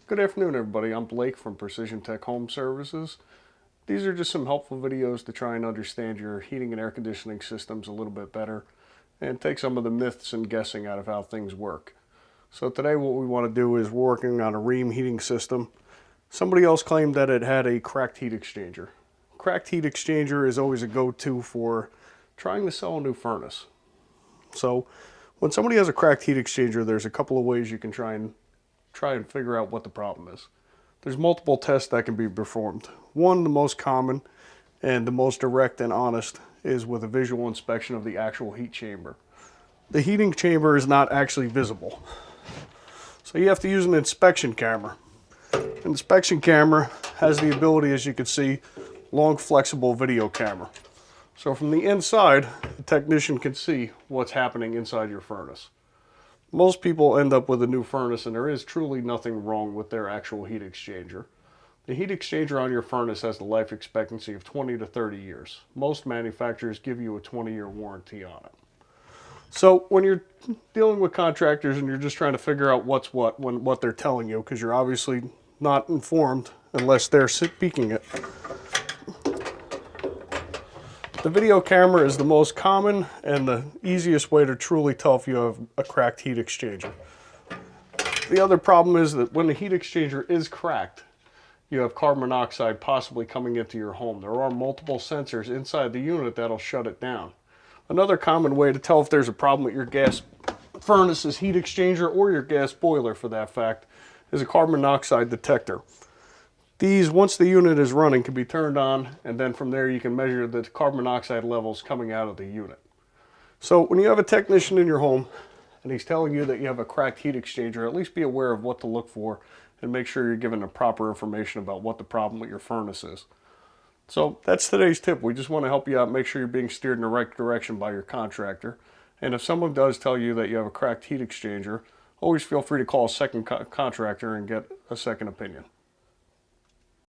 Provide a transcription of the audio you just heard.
Good afternoon, everybody. I'm Blake from Precision Tech Home Services. These are just some helpful videos to try and understand your heating and air conditioning systems a little bit better and take some of the myths and guessing out of how things work. So today what we want to do is we're working on a Rheem heating system. Somebody else claimed that it had a cracked heat exchanger. Cracked heat exchanger is always a go-to for trying to sell a new furnace. So when somebody has a cracked heat exchanger, there's a couple of ways you can try and figure out what the problem is. There's multiple tests that can be performed. One, the most common and the most direct and honest, is with a visual inspection of the actual heat chamber. The heating chamber is not actually visible, so you have to use an inspection camera. An inspection camera has the ability, as you can see, long flexible video camera. So from the inside, the technician can see what's happening inside your furnace. Most people end up with a new furnace and there is truly nothing wrong with their actual heat exchanger. The heat exchanger on your furnace has a life expectancy of 20 to 30 years. Most manufacturers give you a 20-year warranty on it. So when you're dealing with contractors and you're just trying to figure out what's what they're telling you, because you're obviously not informed unless they're speaking it. The video camera is the most common and the easiest way to truly tell if you have a cracked heat exchanger. The other problem is that when the heat exchanger is cracked, you have carbon monoxide possibly coming into your home. There are multiple sensors inside the unit that'll shut it down. Another common way to tell if there's a problem with your gas furnace's heat exchanger, or your gas boiler for that fact, is a carbon monoxide detector. These, once the unit is running, can be turned on, and then from there you can measure the carbon monoxide levels coming out of the unit. So when you have a technician in your home and he's telling you that you have a cracked heat exchanger, at least be aware of what to look for and make sure you're given the proper information about what the problem with your furnace is. So that's today's tip. We just want to help you out, make sure you're being steered in the right direction by your contractor. And if someone does tell you that you have a cracked heat exchanger, always feel free to call a second contractor and get a second opinion.